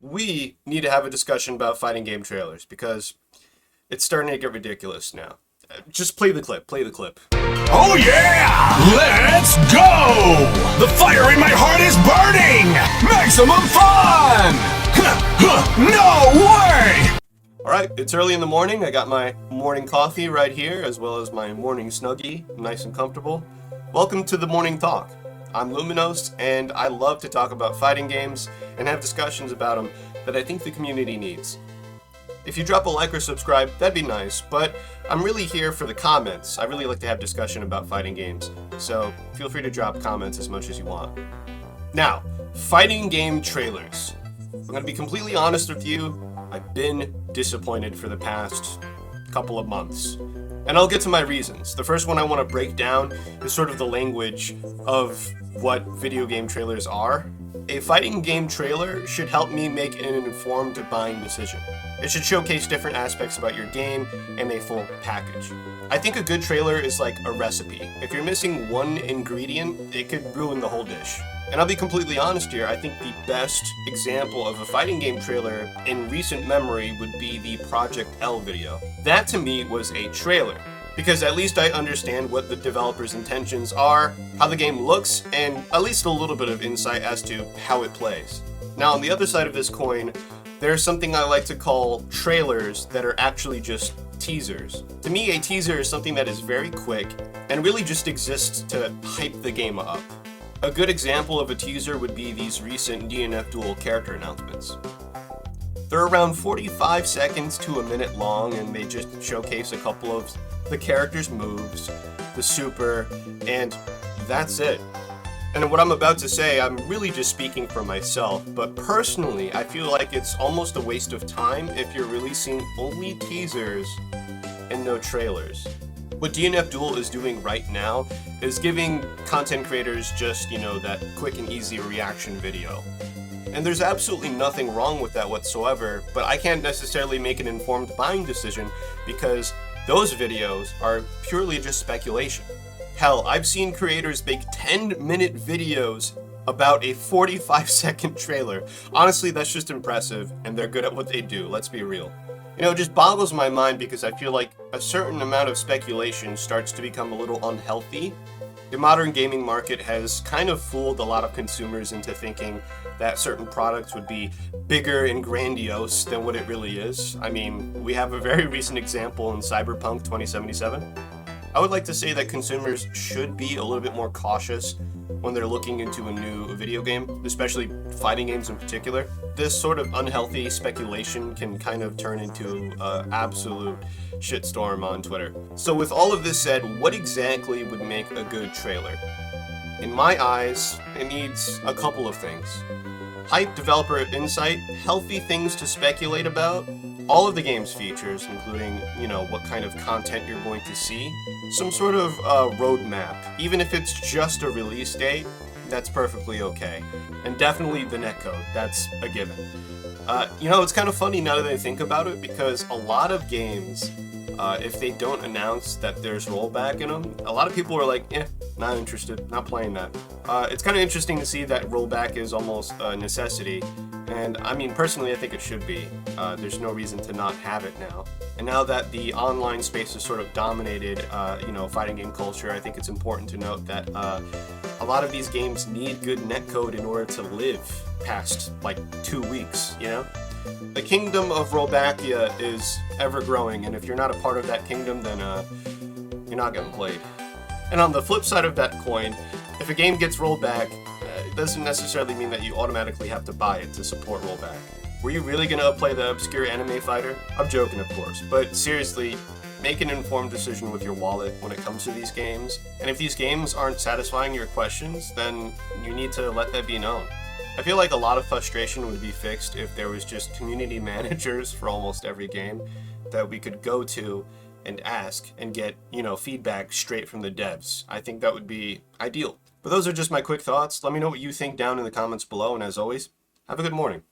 we need to have a discussion about fighting game trailers because it's starting to get ridiculous now. Just play the clip. Oh yeah! Let's go! The fire in my heart is burning! Maximum fun! No way! Alright, it's early in the morning. I got my morning coffee right here, as well as my morning Snuggie, nice and comfortable. Welcome to the Morning Talk. I'm Luminos, and I love to talk about fighting games and have discussions about them that I think the community needs. If you drop a like or subscribe, that'd be nice, but I'm really here for the comments. I really like to have discussion about fighting games, so feel free to drop comments as much as you want. Now, fighting game trailers. I'm going to be completely honest with you, I've been disappointed for the past couple of months. And I'll get to my reasons. The first one I want to break down is sort of the language of what video game trailers are. A fighting game trailer should help me make an informed buying decision. It should showcase different aspects about your game and a full package. I think a good trailer is like a recipe. If you're missing one ingredient, it could ruin the whole dish. And I'll be completely honest here, I think the best example of a fighting game trailer in recent memory would be the Project L video. That to me was a trailer, because at least I understand what the developer's intentions are, how the game looks, and at least a little bit of insight as to how it plays. Now on the other side of this coin, there's something I like to call trailers that are actually just teasers. To me, a teaser is something that is very quick and really just exists to hype the game up. A good example of a teaser would be these recent DNF Duel character announcements. They're around 45 seconds to a minute long, and they just showcase a couple of the characters' moves, the super, and that's it. And what I'm about to say, I'm really just speaking for myself, but personally, I feel like it's almost a waste of time if you're releasing only teasers and no trailers. What DNF Duel is doing right now is giving content creators just, that quick and easy reaction video. And there's absolutely nothing wrong with that whatsoever, but I can't necessarily make an informed buying decision because those videos are purely just speculation. Hell, I've seen creators make 10-minute videos about a 45-second trailer. Honestly, that's just impressive, and they're good at what they do, let's be real. It just boggles my mind because I feel like a certain amount of speculation starts to become a little unhealthy. The modern gaming market has kind of fooled a lot of consumers into thinking that certain products would be bigger and grandiose than what it really is. I mean, we have a very recent example in Cyberpunk 2077. I would like to say that consumers should be a little bit more cautious when they're looking into a new video game, especially fighting games in particular. This sort of unhealthy speculation can kind of turn into an absolute shitstorm on Twitter. So with all of this said, what exactly would make a good trailer? In my eyes, it needs a couple of things. Hype, developer insight, healthy things to speculate about, all of the game's features, including, what kind of content you're going to see, some sort of roadmap. Even if it's just a release date, that's perfectly okay. And definitely the netcode, that's a given. It's kind of funny now that I think about it, because a lot of games, if they don't announce that there's rollback in them, a lot of people are like, not interested, not playing that. It's kind of interesting to see that rollback is almost a necessity. And I mean, personally, I think it should be. There's no reason to not have it now. And now that the online space has sort of dominated, fighting game culture, I think it's important to note that a lot of these games need good netcode in order to live past, 2 weeks, The kingdom of Rollbackia is ever growing, and if you're not a part of that kingdom, then you're not getting played. And on the flip side of that coin, if a game gets rolled back, it doesn't necessarily mean that you automatically have to buy it to support rollback. Were you really gonna play the obscure anime fighter? I'm joking, of course, but seriously, make an informed decision with your wallet when it comes to these games. And if these games aren't satisfying your questions, then you need to let that be known. I feel like a lot of frustration would be fixed if there was just community managers for almost every game that we could go to and ask and get, feedback straight from the devs. I think that would be ideal. But those are just my quick thoughts. Let me know what you think down in the comments below, and as always, have a good morning.